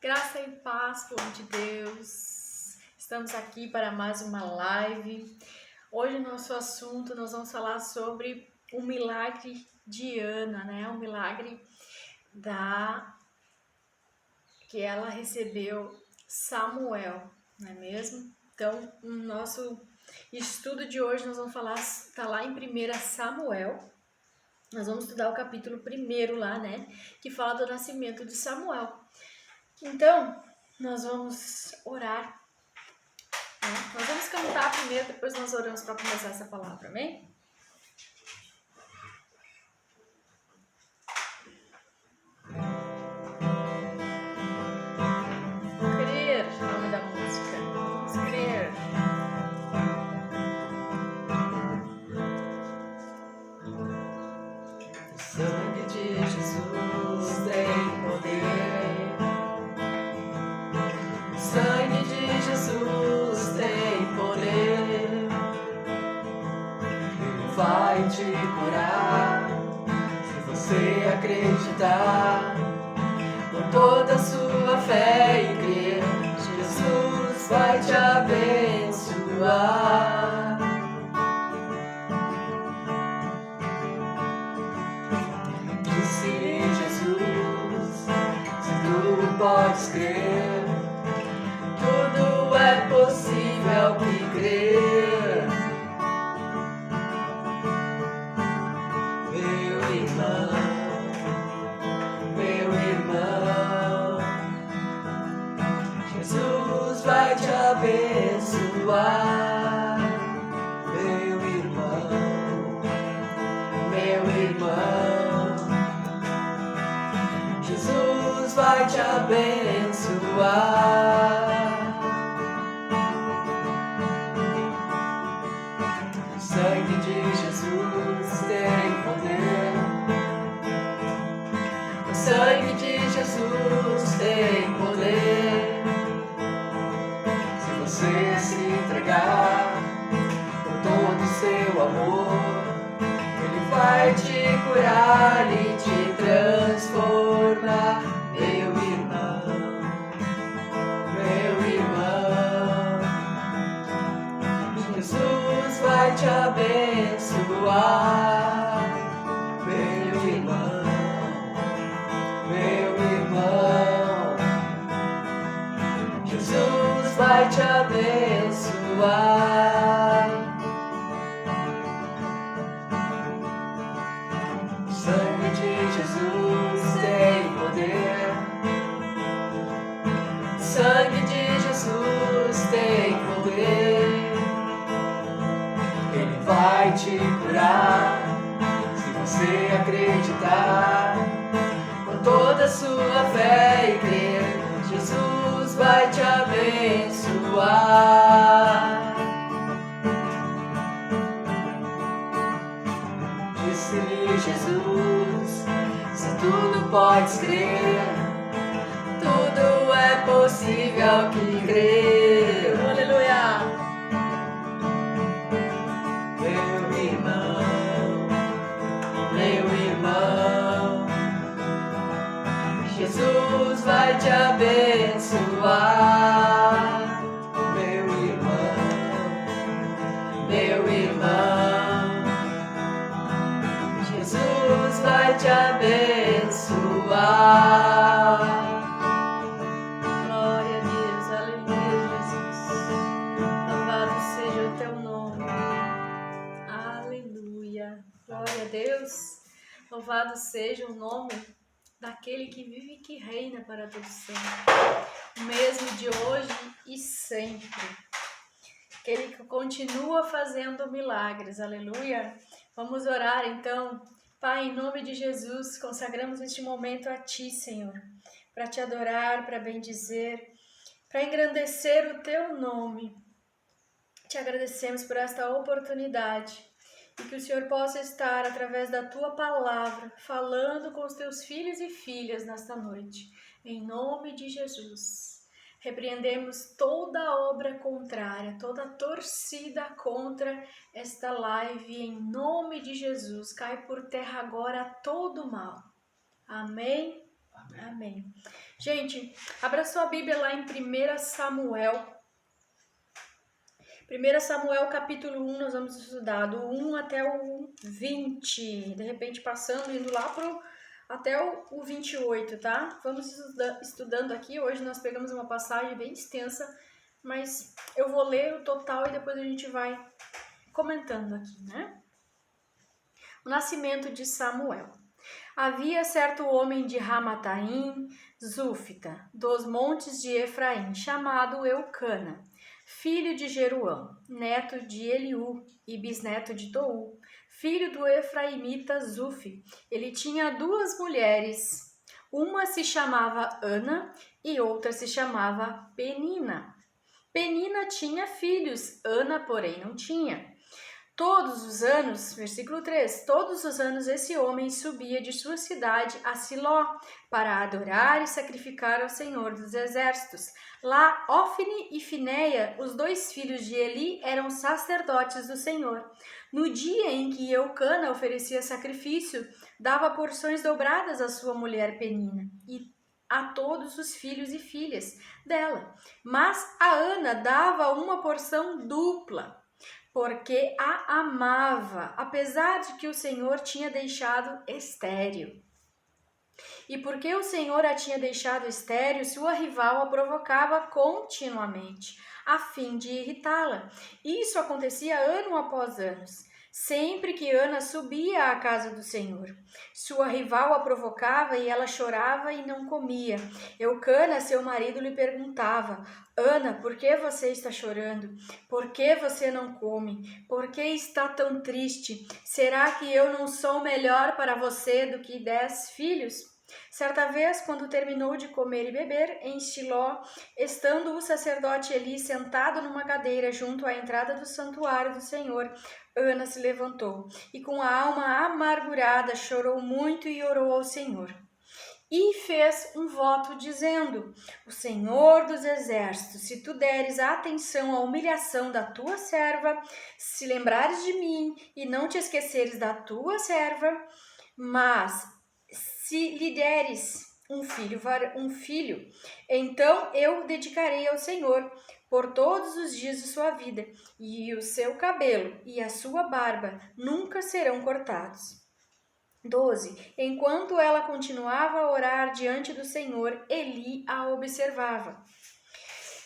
Graça e paz, povo de Deus. Estamos aqui para mais uma live. Hoje, nosso assunto, nós vamos falar sobre o milagre de Ana, né? O milagre que ela recebeu Samuel, não é mesmo? Então, no nosso estudo de hoje, nós vamos falar, está lá em 1 Samuel. Nós vamos estudar o capítulo 1 lá, né? Que fala do nascimento de Samuel. Então, nós vamos orar, né? Nós vamos cantar primeiro, depois nós oramos para começar essa palavra, amém? Crer, o nome da música. Vamos crer. O sangue de Jesus tem poder. O sangue de Jesus tem poder. Ele vai te curar se você acreditar. Com toda a sua fé e crer, Jesus vai te abençoar. Disse Jesus, se tu podes crer, tudo é possível que crer. Meu irmão, Jesus vai te abençoar. Meu irmão, Jesus vai te abençoar. O sangue de Jesus tem poder. O sangue de Jesus tem poder. Se você se entregar com todo o seu amor, Ele vai te curar e te transformar. Meu irmão, Jesus vai te abençoar. Meu irmão, Jesus vai te abençoar. O sangue de Jesus tem poder. O sangue de Jesus tem poder. Ele vai te curar se você acreditar. Com toda a sua fé e crer, Jesus vai te abençoar. Disse-lhe Jesus, se tudo podes crer, tudo é possível que crer. Aleluia! Meu irmão, Jesus vai te abençoar. Meu irmão, Jesus vai te abençoar. Glória a Deus, aleluia, Jesus. Louvado seja o teu nome. Aleluia. Glória a Deus. Louvado seja o nome daquele que vive e que reina para todo sempre. O mesmo de hoje e sempre. Aquele que continua fazendo milagres. Aleluia. Vamos orar então. Pai, em nome de Jesus, consagramos este momento a Ti, Senhor, para Te adorar, para bendizer, para engrandecer o Teu nome. Te agradecemos por esta oportunidade e que o Senhor possa estar, através da Tua palavra, falando com os Teus filhos e filhas nesta noite. Em nome de Jesus. Repreendemos toda obra contrária, toda torcida contra esta live, em nome de Jesus. Cai por terra agora todo mal. Amém? Amém. Gente, abra sua Bíblia lá em 1 Samuel. 1 Samuel capítulo 1, nós vamos estudar do 1 até o 20. De repente passando, indo lá até o 28, tá? Vamos estudando aqui. Hoje nós pegamos uma passagem bem extensa, mas eu vou ler o total e depois a gente vai comentando aqui, né? O nascimento de Samuel. Havia certo homem de Ramataim, Zúfita, dos montes de Efraim, chamado Eucana, filho de Jeruão, neto de Eliú e bisneto de Tou, filho do efraimita Zufi. Ele tinha 2 mulheres, uma se chamava Ana e outra se chamava Penina. Penina tinha filhos, Ana, porém, não tinha. Todos os anos, versículo 3, todos os anos esse homem subia de sua cidade a Siló para adorar e sacrificar ao Senhor dos Exércitos. Lá, Ofni e Fineia, os 2 filhos de Eli, eram sacerdotes do Senhor. No dia em que Eucana oferecia sacrifício, dava porções dobradas à sua mulher Penina e a todos os filhos e filhas dela. Mas a Ana dava uma porção dupla, porque a amava, apesar de que o Senhor tinha deixado estéril. E porque o Senhor a tinha deixado estéril, sua rival a provocava continuamente, a fim de irritá-la. Isso acontecia ano após ano, sempre que Ana subia à casa do Senhor. Sua rival a provocava e ela chorava e não comia. Eucana, seu marido, lhe perguntava: Ana, por que você está chorando? Por que você não come? Por que está tão triste? Será que eu não sou melhor para você do que 10 filhos? Certa vez, quando terminou de comer e beber, em Siló, estando o sacerdote Eli sentado numa cadeira junto à entrada do santuário do Senhor, Ana se levantou e com a alma amargurada chorou muito e orou ao Senhor. E fez um voto dizendo: O Senhor dos Exércitos, se tu deres atenção à humilhação da tua serva, se lembrares de mim e não te esqueceres da tua serva, mas se lhe deres um filho, então eu o dedicarei ao Senhor por todos os dias de sua vida, e o seu cabelo e a sua barba nunca serão cortados. 12. Enquanto ela continuava a orar diante do Senhor, Eli a observava.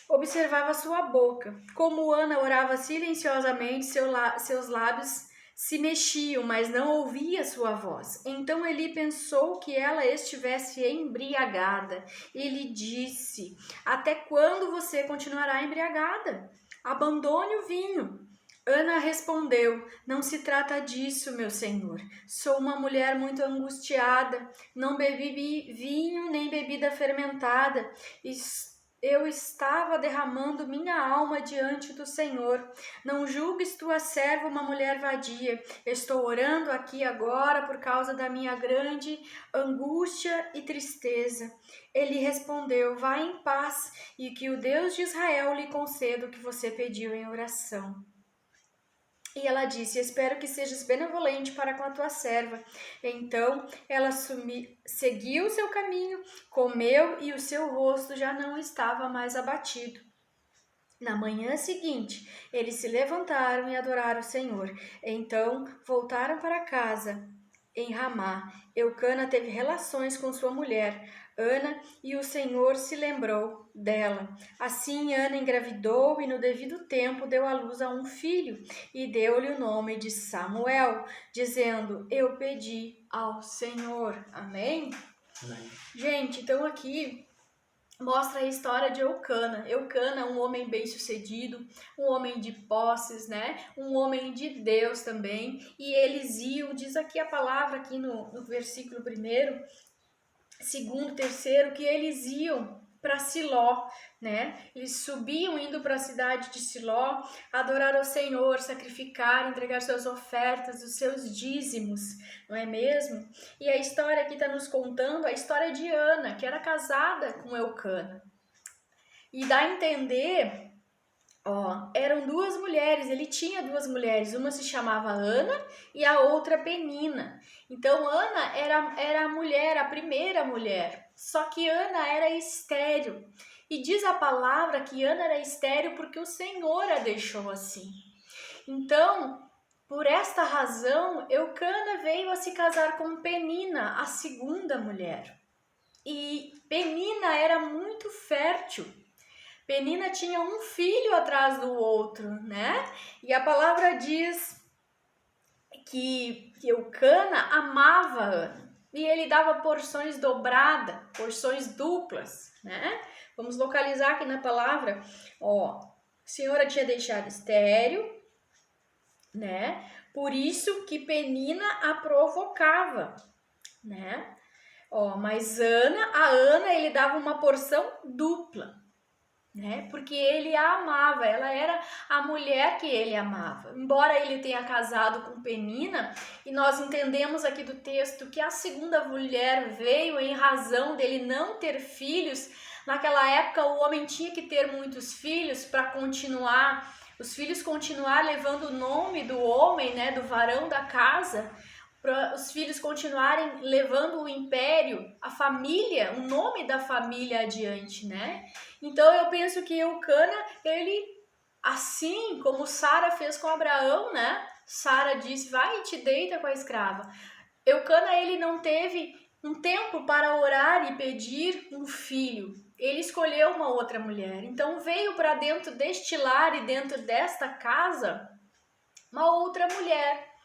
Observava sua boca. Como Ana orava silenciosamente, seus lábios se mexiam, mas não ouvia sua voz. Então Eli pensou que ela estivesse embriagada. Ele disse: Até quando você continuará embriagada? Abandone o vinho. Ana respondeu: Não se trata disso, meu senhor. Sou uma mulher muito angustiada. Não bebi vinho nem bebida fermentada. Eu estava derramando minha alma diante do Senhor. Não julgues tua serva uma mulher vadia. Estou orando aqui agora por causa da minha grande angústia e tristeza. Ele respondeu: Vá em paz e que o Deus de Israel lhe conceda o que você pediu em oração. E ela disse: Espero que sejas benevolente para com a tua serva. Então ela seguiu o seu caminho, comeu e o seu rosto já não estava mais abatido. Na manhã seguinte, eles se levantaram e adoraram o Senhor. Então voltaram para casa em Ramá. Eucana teve relações com sua mulher, Ana, e o Senhor se lembrou dela. Assim, Ana engravidou e no devido tempo deu à luz a um filho e deu-lhe o nome de Samuel, dizendo: Eu pedi ao Senhor. Amém? Amém. Gente, então aqui mostra a história de Eucana. Eucana, um homem bem-sucedido, um homem de posses, né? Um homem de Deus também. E eles iam, diz aqui a palavra aqui no versículo 1º, 2º, 3º, que eles iam para Siló, né? Eles subiam indo para a cidade de Siló, adorar ao Senhor, sacrificar, entregar suas ofertas, os seus dízimos, não é mesmo? E a história aqui está nos contando a história de Ana, que era casada com Eucana. E dá a entender eram duas mulheres, ele tinha duas mulheres, uma se chamava Ana e a outra Penina. Então Ana era a mulher, a primeira mulher, só que Ana era estéril. E diz a palavra que Ana era estéril porque o Senhor a deixou assim. Então, por esta razão, Eucana veio a se casar com Penina, a segunda mulher. E Penina era muito fértil. Penina tinha um filho atrás do outro, né? E a palavra diz que Eucana amava Ana. E ele dava porções dobradas, porções duplas, né? Vamos localizar aqui na palavra. A senhora tinha deixado estéril, né? Por isso que Penina a provocava, né? Mas a Ana ele dava uma porção dupla, né? Porque ele a amava, ela era a mulher que ele amava. Embora ele tenha casado com Penina, e nós entendemos aqui do texto que a segunda mulher veio em razão dele não ter filhos. Naquela época o homem tinha que ter muitos filhos para continuar, os filhos continuar levando o nome do homem, né, do varão da casa, para os filhos continuarem levando o império, a família, o nome da família adiante, né? Então eu penso que Eucana, ele, assim como Sara fez com Abraão, né? Sara disse, vai e te deita com a escrava. Eucana, ele não teve um tempo para orar e pedir um filho. Ele escolheu uma outra mulher. Então veio para dentro deste lar e dentro desta casa uma outra mulher.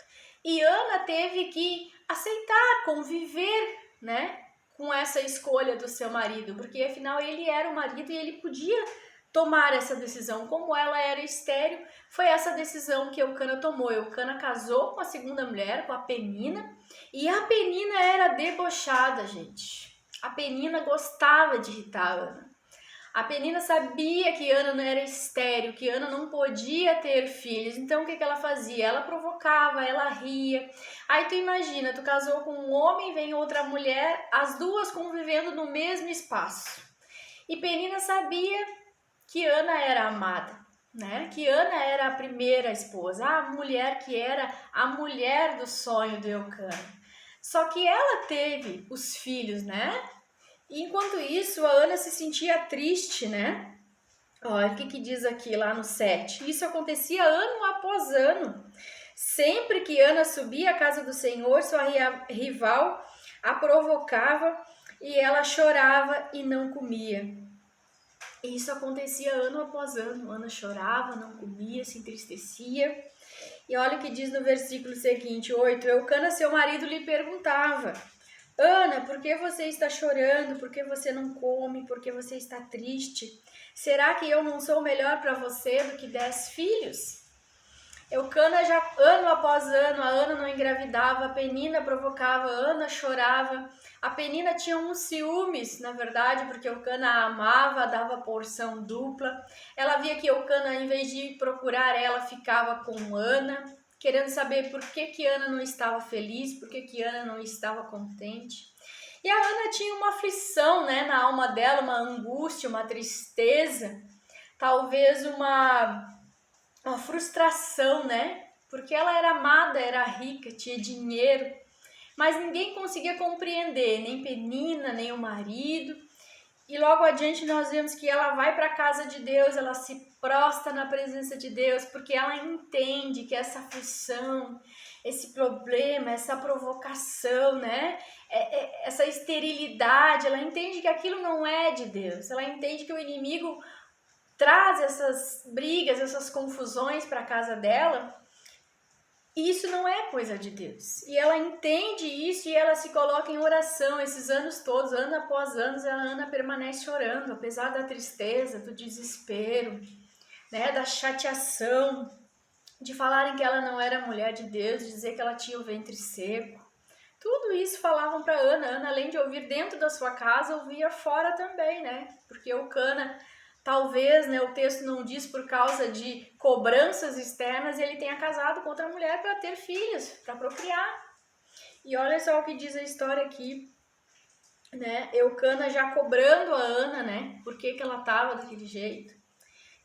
E Ana teve que aceitar, conviver, né, com essa escolha do seu marido, porque afinal ele era o marido e ele podia tomar essa decisão. Como ela era estéril, foi essa decisão que Eucana tomou. Eucana casou com a segunda mulher, com a Penina, e a Penina era debochada, gente. A Penina gostava de irritar a Ana. A Penina sabia que Ana não era estéril, que Ana não podia ter filhos. Então o que ela fazia? Ela provocava, ela ria. Aí tu imagina, tu casou com um homem, vem outra mulher, as duas convivendo no mesmo espaço. E Penina sabia que Ana era amada, né? Que Ana era a primeira esposa, a mulher que era a mulher do sonho de Eucana. Só que ela teve os filhos, né? E enquanto isso, a Ana se sentia triste, né? Olha o que diz aqui lá no 7. Isso acontecia ano após ano. Sempre que Ana subia à casa do Senhor, sua rival a provocava e ela chorava e não comia. Isso acontecia ano após ano. Ana chorava, não comia, se entristecia. E olha o que diz no versículo seguinte, 8. Eucana, seu marido, lhe perguntava: Ana, por que você está chorando? Por que você não come? Por que você está triste? Será que eu não sou melhor para você do que 10 filhos? Eucana já ano após ano, a Ana não engravidava, a Penina provocava, a Ana chorava. A Penina tinha uns ciúmes, na verdade, porque Eucana a amava, dava porção dupla. Ela via que Eucana, em vez de procurar ela, ficava com Ana, querendo saber por que Ana não estava feliz, por que Ana não estava contente. E a Ana tinha uma aflição, né, na alma dela, uma angústia, uma tristeza, talvez uma frustração, né? Porque ela era amada, era rica, tinha dinheiro, mas ninguém conseguia compreender, nem Penina, nem o marido. E logo adiante nós vemos que ela vai para a casa de Deus, ela se prostra na presença de Deus, porque ela entende que essa aflição, esse problema, essa provocação, né? Essa esterilidade, ela entende que aquilo não é de Deus, ela entende que o inimigo traz essas brigas, essas confusões para a casa dela, e isso não é coisa de Deus. E ela entende isso e ela se coloca em oração esses anos todos, ano após ano, a Ana permanece orando, apesar da tristeza, do desespero, né, da chateação, de falarem que ela não era mulher de Deus, de dizer que ela tinha o ventre seco. Tudo isso falavam para Ana. Ana, além de ouvir dentro da sua casa, ouvia fora também, né? Porque Eucana, talvez, né, o texto não diz, por causa de cobranças externas, ele tenha casado com outra mulher para ter filhos, para procriar. E olha só o que diz a história aqui, né? Eucana já cobrando a Ana, né? Por que ela estava daquele jeito.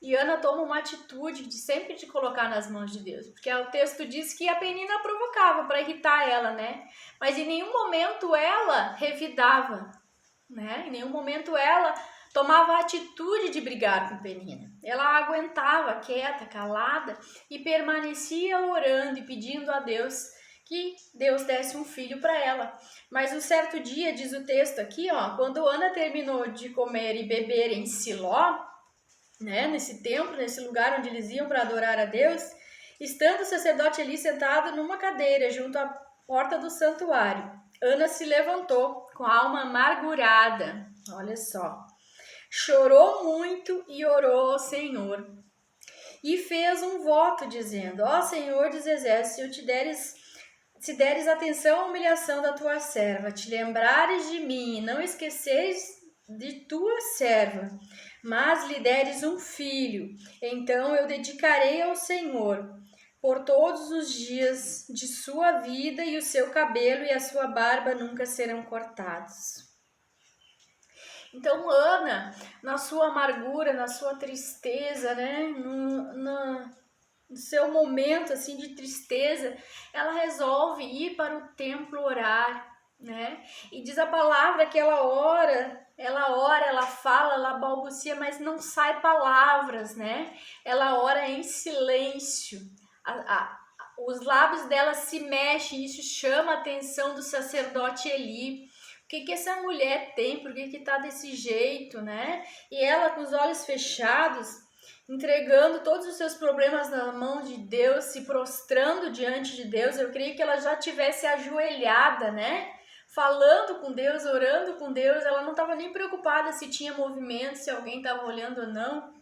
E Ana toma uma atitude de sempre de colocar nas mãos de Deus, porque o texto diz que a Penina provocava para irritar ela, né? Mas em nenhum momento ela revidava, né? Em nenhum momento ela tomava a atitude de brigar com Penina. Ela aguentava quieta, calada e permanecia orando e pedindo a Deus que Deus desse um filho para ela. Mas um certo dia, diz o texto aqui, ó, quando Ana terminou de comer e beber em Siló, né, nesse templo, nesse lugar onde eles iam para adorar a Deus, estando o sacerdote ali sentado numa cadeira junto à porta do santuário, Ana se levantou com a alma amargurada, olha só, chorou muito e orou ao Senhor. E fez um voto dizendo: ó Senhor dos exércitos, se deres atenção à humilhação da tua serva, te lembrares de mim e não esqueceres de tua serva, mas lhe deres um filho, então eu dedicarei ao Senhor por todos os dias de sua vida, e o seu cabelo e a sua barba nunca serão cortados. Então Ana, na sua amargura, na sua tristeza, né, no seu momento assim de tristeza, ela resolve ir para o templo orar, né? E diz a palavra que ela ora, ela fala, ela balbucia, mas não sai palavras, né? Ela ora em silêncio. Os lábios dela se mexem, isso chama a atenção do sacerdote Eli. O que essa mulher tem? Por que tá desse jeito, né? E ela com os olhos fechados, entregando todos os seus problemas na mão de Deus, se prostrando diante de Deus. Eu creio que ela já tivesse ajoelhada, né? Falando com Deus, orando com Deus. Ela não estava nem preocupada se tinha movimento, se alguém estava olhando ou não.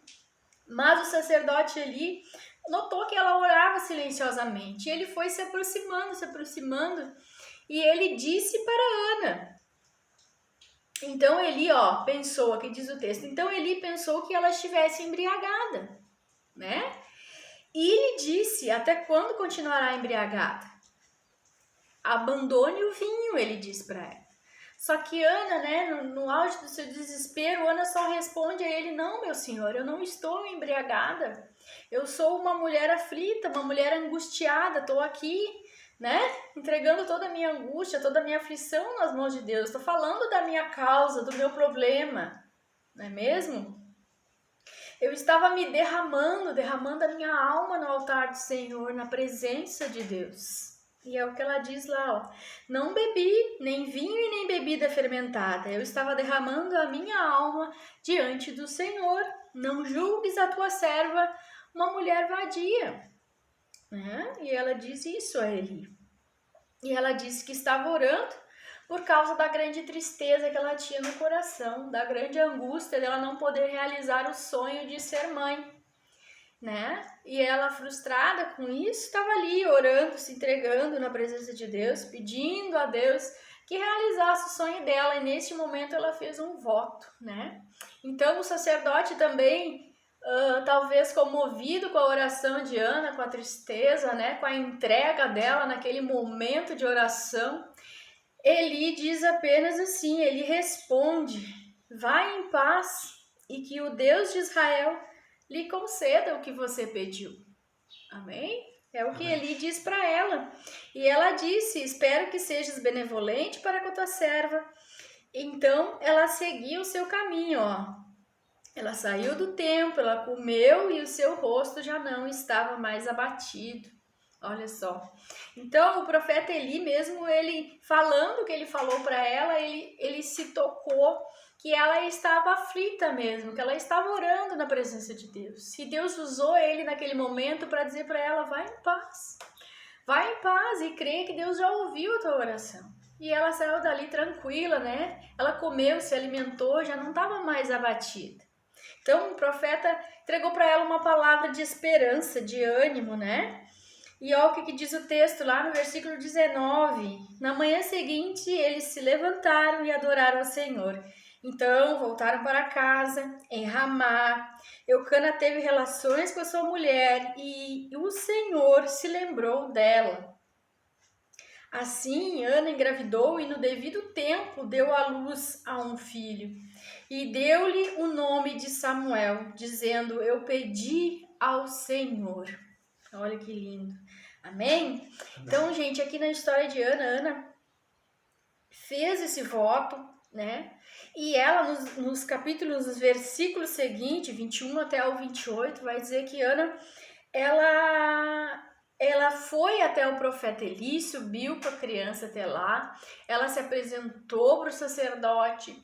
Mas o sacerdote ali notou que ela orava silenciosamente. Ele foi se aproximando, e ele disse para Ana. Então Eli, pensou, aqui diz o texto, então Eli pensou que ela estivesse embriagada, né? E ele disse: até quando continuará embriagada? Abandone o vinho, ele disse para ela. Só que Ana, né, no auge do seu desespero, Ana só responde a ele: não, meu senhor, eu não estou embriagada. Eu sou uma mulher aflita, uma mulher angustiada, estou aqui, né, entregando toda a minha angústia, toda a minha aflição nas mãos de Deus. Estou falando da minha causa, do meu problema, não é mesmo? Eu estava me derramando a minha alma no altar do Senhor, na presença de Deus. E é o que ela diz lá, ó. Não bebi nem vinho e nem bebida fermentada. Eu estava derramando a minha alma diante do Senhor. Não julgues a tua serva uma mulher vadia. E ela diz isso a ele. E ela disse que estava orando por causa da grande tristeza que ela tinha no coração, da grande angústia dela não poder realizar o sonho de ser mãe, né? E ela, frustrada com isso, estava ali orando, se entregando na presença de Deus, pedindo a Deus que realizasse o sonho dela. E neste momento ela fez um voto, né? Então o sacerdote também, talvez comovido com a oração de Ana, com a tristeza, né, com a entrega dela naquele momento de oração, Eli diz apenas assim, ele responde: vai em paz e que o Deus de Israel lhe conceda o que você pediu. Amém? É o que Eli diz para ela. E ela disse: espero que sejas benevolente para com a tua serva. Então ela seguiu o seu caminho, Ela saiu do templo, ela comeu e o seu rosto já não estava mais abatido. Olha só. Então o profeta Eli, mesmo ele falando o que ele falou para ela, ele se tocou que ela estava aflita mesmo, que ela estava orando na presença de Deus. E Deus usou ele naquele momento para dizer para ela: vai em paz. Vai em paz e crê que Deus já ouviu a tua oração. E ela saiu dali tranquila, né? Ela comeu, se alimentou, já não estava mais abatida. Então o profeta entregou para ela uma palavra de esperança, de ânimo, né? E olha o que diz o texto lá no versículo 19. Na manhã seguinte, eles se levantaram e adoraram ao Senhor. Então voltaram para casa, em Ramá. Eucana teve relações com a sua mulher e o Senhor se lembrou dela. Assim, Ana engravidou e no devido tempo deu à luz a um filho. E deu-lhe o nome de Samuel, dizendo: eu pedi ao Senhor. Olha que lindo. Amém? Então, gente, aqui na história de Ana fez esse voto, né? E ela, nos capítulos, nos versículos seguintes, 21 até o 28, vai dizer que Ana, ela foi até o profeta Eli, subiu com a criança até lá, ela se apresentou para o sacerdote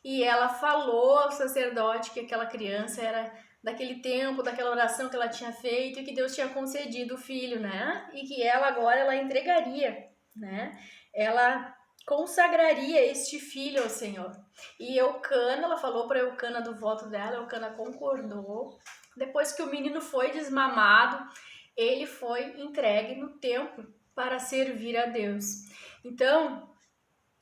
e ela falou ao sacerdote que aquela criança era daquele tempo, daquela oração que ela tinha feito e que Deus tinha concedido o filho, né? E que ela agora ela entregaria, né? Ela consagraria este filho ao Senhor. E Eucana, ela falou para Eucana do voto dela, Eucana concordou. Depois que o menino foi desmamado, ele foi entregue no templo para servir a Deus. Então,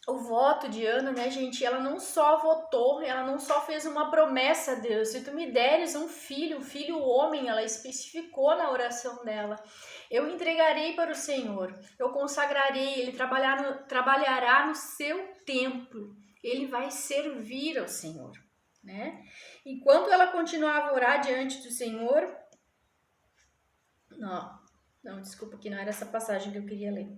o voto de Ana, né, gente, ela não só votou, ela não só fez uma promessa a Deus: se tu me deres um filho homem, ela especificou na oração dela: eu entregarei para o Senhor, eu consagrarei, ele trabalhará no seu templo, ele vai servir ao Senhor, né? Enquanto ela continuava a orar diante do Senhor, não, desculpa, que não era essa passagem que eu queria ler.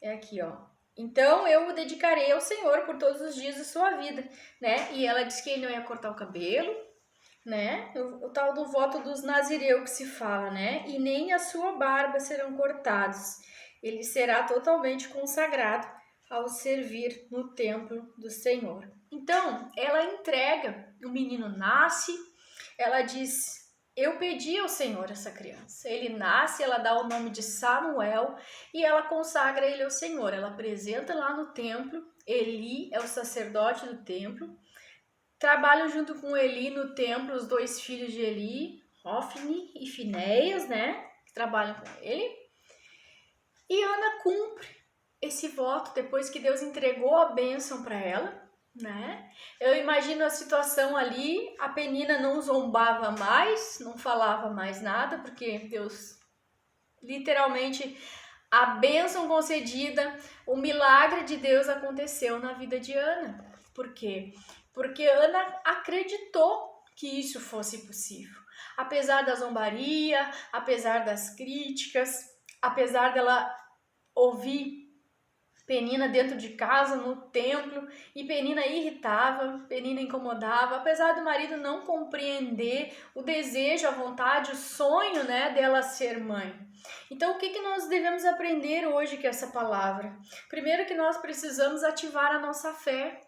É aqui, ó. Então eu o dedicarei ao Senhor por todos os dias da sua vida, né? E ela disse que ele não ia cortar o cabelo, né? O tal do voto dos nazireus que se fala, né? E nem a sua barba serão cortados. Ele será totalmente consagrado ao servir no templo do Senhor. Então, ela entrega, o menino nasce, ela diz: eu pedi ao Senhor essa criança. Ele nasce, ela dá o nome de Samuel e ela consagra ele ao Senhor. Ela apresenta lá no templo, Eli é o sacerdote do templo. Trabalham junto com Eli no templo os dois filhos de Eli, Hofni e Finéias, né? Que trabalham com ele. E Ana cumpre esse voto depois que Deus entregou a bênção para ela, né? Eu imagino a situação ali, a Penina não zombava mais, não falava mais nada, porque Deus, literalmente, a bênção concedida, o milagre de Deus aconteceu na vida de Ana. Por quê? Porque Ana acreditou que isso fosse possível. Apesar da zombaria, apesar das críticas, apesar dela ouvir Penina dentro de casa, no templo, e Penina irritava, Penina incomodava, apesar do marido não compreender o desejo, a vontade, o sonho, né, dela ser mãe. Então, o que nós devemos aprender hoje com essa palavra? Primeiro, que nós precisamos ativar a nossa fé.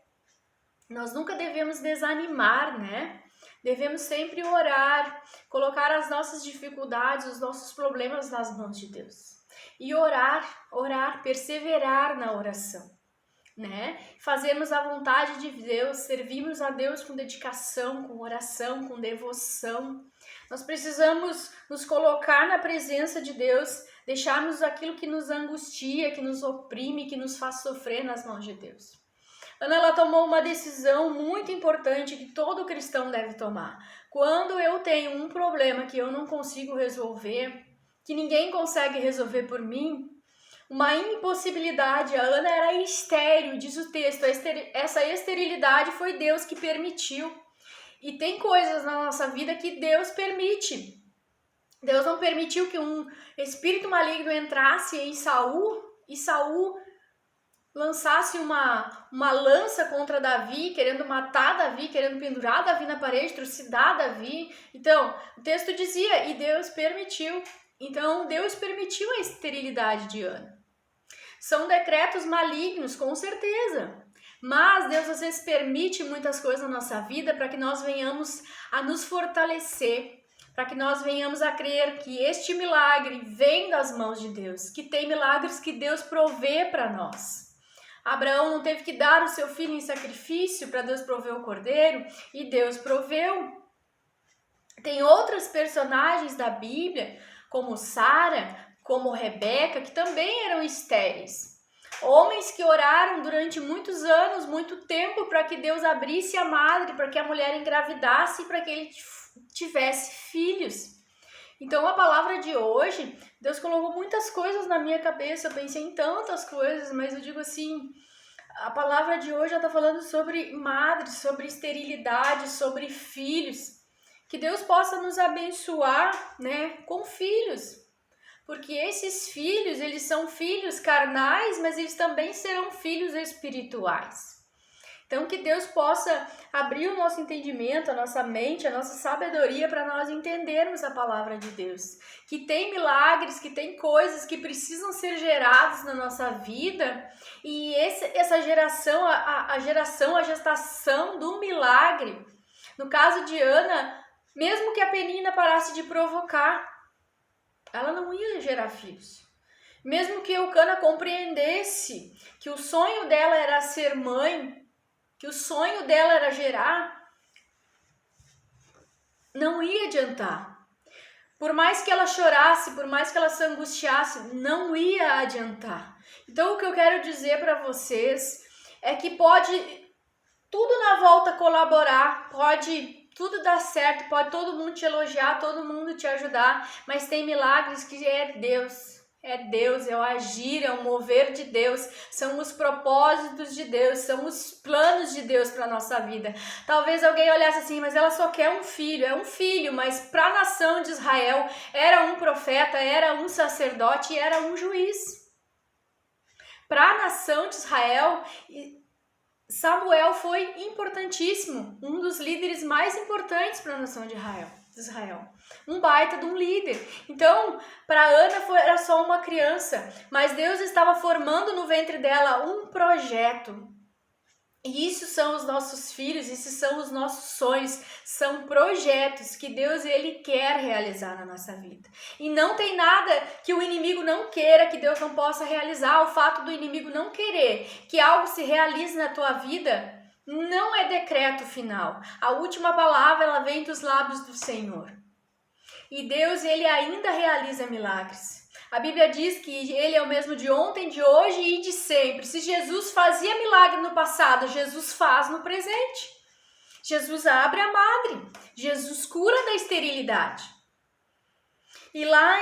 Nós nunca devemos desanimar, né? Devemos sempre orar, colocar as nossas dificuldades, os nossos problemas nas mãos de Deus. E orar, perseverar na oração, né? Fazermos a vontade de Deus, servirmos a Deus com dedicação, com oração, com devoção. Nós precisamos nos colocar na presença de Deus, deixarmos aquilo que nos angustia, que nos oprime, que nos faz sofrer nas mãos de Deus. Ana, ela tomou uma decisão muito importante que todo cristão deve tomar. Quando eu tenho um problema que eu não consigo resolver, que ninguém consegue resolver por mim, uma impossibilidade. A Ana era estéril, diz o texto. Essa esterilidade foi Deus que permitiu. E tem coisas na nossa vida que Deus permite. Deus não permitiu que um espírito maligno entrasse em Saul e Saul lançasse uma lança contra Davi, querendo matar Davi, querendo pendurar Davi na parede, trucidar Davi. Então, o texto dizia, e Deus permitiu. Então, Deus permitiu a esterilidade de Ana. São decretos malignos, com certeza. Mas Deus às vezes permite muitas coisas na nossa vida para que nós venhamos a nos fortalecer, para que nós venhamos a crer que este milagre vem das mãos de Deus, que tem milagres que Deus provê para nós. Abraão não teve que dar o seu filho em sacrifício para Deus prover o cordeiro, e Deus proveu. Tem outros personagens da Bíblia, como Sara, como Rebeca, que também eram estéreis. Homens que oraram durante muitos anos, muito tempo, para que Deus abrisse a madre, para que a mulher engravidasse e para que ele tivesse filhos. Então, a palavra de hoje, Deus colocou muitas coisas na minha cabeça, eu pensei em tantas coisas, mas eu digo assim, a palavra de hoje está falando sobre madre, sobre esterilidade, sobre filhos. Que Deus possa nos abençoar, né, com filhos. Porque esses filhos, eles são filhos carnais, mas eles também serão filhos espirituais. Então, que Deus possa abrir o nosso entendimento, a nossa mente, a nossa sabedoria para nós entendermos a palavra de Deus. Que tem milagres, que tem coisas que precisam ser geradas na nossa vida. E essa geração, a gestação do milagre. No caso de Ana, mesmo que a Penina parasse de provocar, ela não ia gerar filhos. Mesmo que Eucana compreendesse que o sonho dela era ser mãe, que o sonho dela era gerar, não ia adiantar. Por mais que ela chorasse, por mais que ela se angustiasse, não ia adiantar. Então o que eu quero dizer para vocês é que pode tudo na volta colaborar, pode tudo dar certo, pode todo mundo te elogiar, todo mundo te ajudar, mas tem milagres que é Deus. É Deus, é o agir, é o mover de Deus, são os propósitos de Deus, são os planos de Deus para a nossa vida. Talvez alguém olhasse assim, mas ela só quer um filho, é um filho, mas para a nação de Israel era um profeta, era um sacerdote e era um juiz. Para a nação de Israel, Samuel foi importantíssimo, um dos líderes mais importantes para a nação de Israel. Um baita de um líder. Então, para Ana era só uma criança, mas Deus estava formando no ventre dela um projeto. E isso são os nossos filhos, esses são os nossos sonhos, são projetos que Deus ele quer realizar na nossa vida. E não tem nada que o inimigo não queira, que Deus não possa realizar. O fato do inimigo não querer que algo se realize na tua vida não é decreto final. A última palavra ela vem dos lábios do Senhor. E Deus, ele ainda realiza milagres. A Bíblia diz que ele é o mesmo de ontem, de hoje e de sempre. Se Jesus fazia milagre no passado, Jesus faz no presente. Jesus abre a madre. Jesus cura da esterilidade. E lá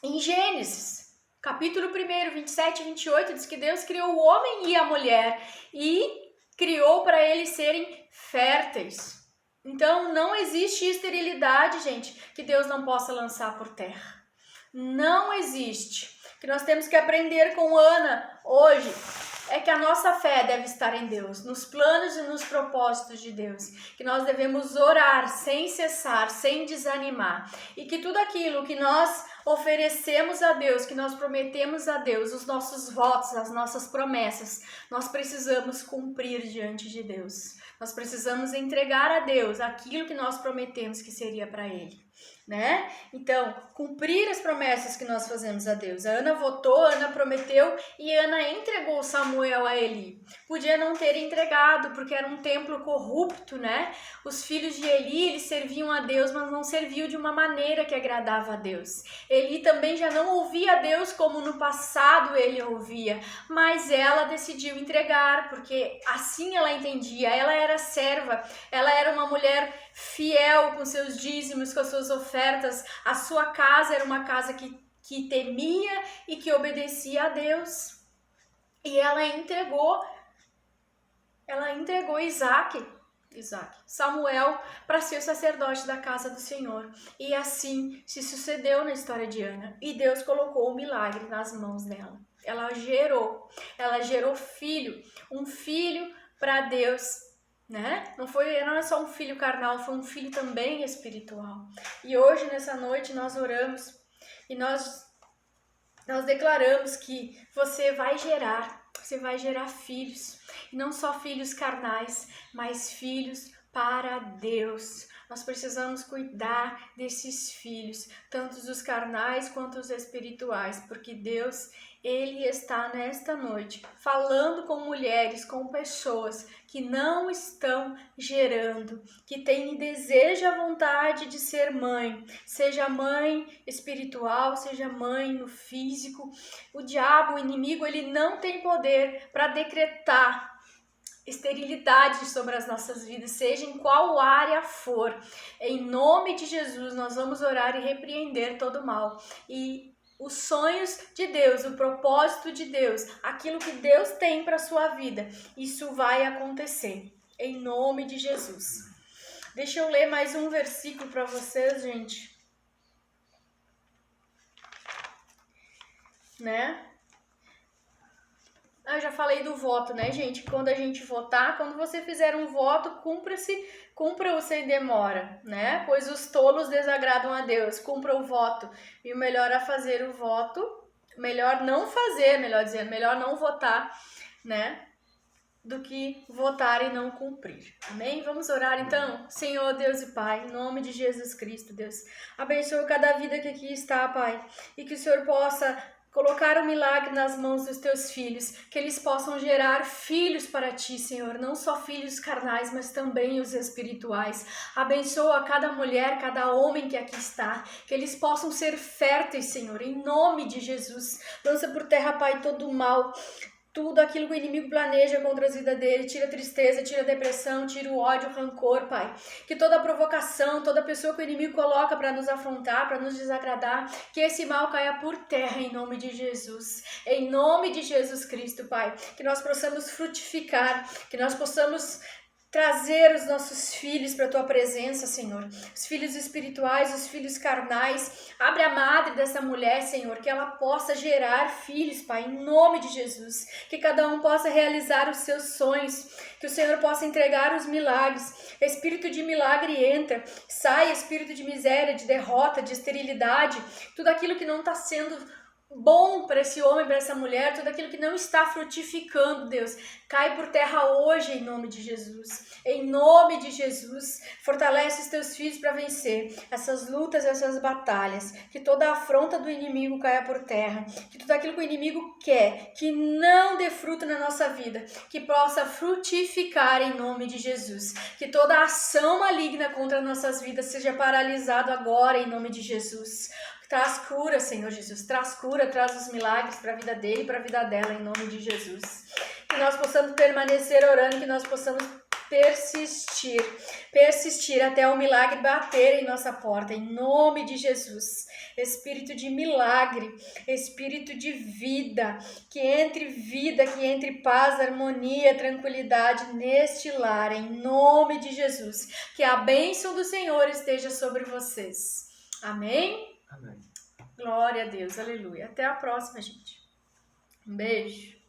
em Gênesis, capítulo 1, 27 e 28, diz que Deus criou o homem e a mulher e criou para eles serem férteis. Então, não existe esterilidade, gente, que Deus não possa lançar por terra. Não existe. O que nós temos que aprender com Ana hoje é que a nossa fé deve estar em Deus, nos planos e nos propósitos de Deus. Que nós devemos orar sem cessar, sem desanimar. E que tudo aquilo que nós oferecemos a Deus, que nós prometemos a Deus, os nossos votos, as nossas promessas, nós precisamos cumprir diante de Deus. Nós precisamos entregar a Deus aquilo que nós prometemos que seria para Ele, né? Então, cumprir as promessas que nós fazemos a Deus. A Ana votou, a Ana prometeu e a Ana entregou Samuel a Eli. Podia não ter entregado, porque era um templo corrupto, né? Os filhos de Eli, eles serviam a Deus, mas não serviam de uma maneira que agradava a Deus. Eli também já não ouvia a Deus como no passado ele ouvia, mas ela decidiu entregar, porque assim ela entendia. Ela era serva, ela era uma mulher fiel com seus dízimos, com as suas ofertas. A sua casa era uma casa que temia e que obedecia a Deus. E ela entregou Samuel para ser o sacerdote da casa do Senhor. E assim se sucedeu na história de Ana. E Deus colocou o milagre nas mãos dela. Ela gerou filho, um filho para Deus, né? Não é só um filho carnal, foi um filho também espiritual. E hoje, nessa noite, nós oramos e nós declaramos que você vai gerar filhos. E não só filhos carnais, mas filhos para Deus. Nós precisamos cuidar desses filhos, tanto os carnais quanto os espirituais, porque Deus, Ele está nesta noite falando com mulheres, com pessoas que não estão gerando, que têm desejo, a vontade de ser mãe, seja mãe espiritual, seja mãe no físico. O diabo, o inimigo, ele não tem poder para decretar esterilidade sobre as nossas vidas, seja em qual área for. Em nome de Jesus, nós vamos orar e repreender todo o mal. E os sonhos de Deus, o propósito de Deus, aquilo que Deus tem para a sua vida, isso vai acontecer. Em nome de Jesus. Deixa eu ler mais um versículo para vocês, gente. Né? Eu já falei do voto, né, gente? Quando a gente votar, quando você fizer um voto, cumpra-o sem demora, né? Pois os tolos desagradam a Deus. Cumpra o voto. E o melhor a fazer o voto, melhor não fazer, melhor dizendo, melhor não votar, né? Do que votar e não cumprir. Amém? Vamos orar então? Senhor, Deus e Pai, em nome de Jesus Cristo, Deus, abençoe cada vida que aqui está, Pai, e que o Senhor possa colocar o milagre nas mãos dos teus filhos, que eles possam gerar filhos para ti, Senhor, não só filhos carnais, mas também os espirituais. Abençoa cada mulher, cada homem que aqui está, que eles possam ser férteis, Senhor, em nome de Jesus. Lança por terra, Pai, todo o mal, tudo aquilo que o inimigo planeja contra a vida dele, tira a tristeza, tira a depressão, tira o ódio, o rancor, Pai. Que toda provocação, toda pessoa que o inimigo coloca para nos afrontar, para nos desagradar, que esse mal caia por terra em nome de Jesus. Em nome de Jesus Cristo, Pai. Que nós possamos frutificar, que nós possamos trazer os nossos filhos para a Tua presença, Senhor. Os filhos espirituais, os filhos carnais. Abre a madre dessa mulher, Senhor, que ela possa gerar filhos, Pai, em nome de Jesus. Que cada um possa realizar os seus sonhos. Que o Senhor possa entregar os milagres. Espírito de milagre entra. Sai espírito de miséria, de derrota, de esterilidade. Tudo aquilo que não está sendo bom para esse homem, para essa mulher, tudo aquilo que não está frutificando, Deus, cai por terra hoje em nome de Jesus. Em nome de Jesus, fortalece os teus filhos para vencer essas lutas, essas batalhas, que toda a afronta do inimigo caia por terra, que tudo aquilo que o inimigo quer, que não dê fruto na nossa vida, que possa frutificar em nome de Jesus, que toda ação maligna contra nossas vidas seja paralisado agora em nome de Jesus. Traz cura, Senhor Jesus, traz cura, traz os milagres para a vida dele e para a vida dela, em nome de Jesus. Que nós possamos permanecer orando, que nós possamos persistir até o milagre bater em nossa porta, em nome de Jesus. Espírito de milagre, espírito de vida, que entre paz, harmonia, tranquilidade neste lar, em nome de Jesus. Que a bênção do Senhor esteja sobre vocês. Amém? Amém. Glória a Deus, aleluia. Até a próxima, gente. Um beijo.